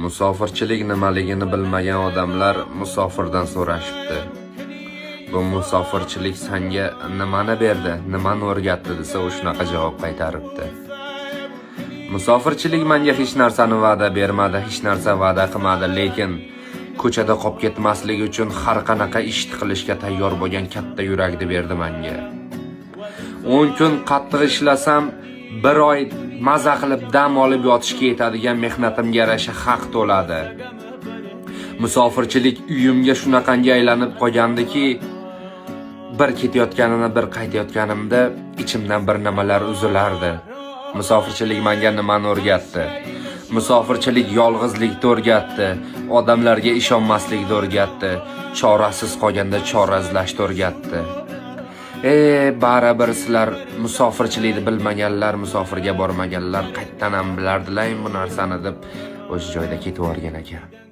Musofirchilik nimaligini bilmagan odamlar musofirdan so'rashibdi. Bu musofirchilik senga nimani berdi, nimani o'rgatdi desa, u shunaqa javob qaytaribdi. Musofirchilik menga hech narsani va'da bermadi, hech narsa va'da qilmadi, lekin ko'chada qolib ketmasligi uchun har qanaqa ish qilishga tayyor bo'lgan katta yurakni berdi menga. 10 kun qattiq ishlasam, bir oy maza qilib dam olib yotishga yetadigan mehnatimga yarasha haq to'ladi. Musofirchilik uyimga shunaqangi aylanib qolgandiki, bir ketayotganini, bir qaytayotganimda ichimdan bir nimalar uzilardi. Musofirchilik menga nimani o'rgatdi? Musofirchilik yolg'izlikni o'rgatdi, odamlarga ishonmaslikni o'rgatdi, chorasiz qolganda chora izlashni o'rgatdi. Baribir sizlar musofirchilikni bilmaganlar, musofirga bormaganlar qayerdan ham bilardilar bu narsani deb o'sha joyda ketib o'rgan ekan.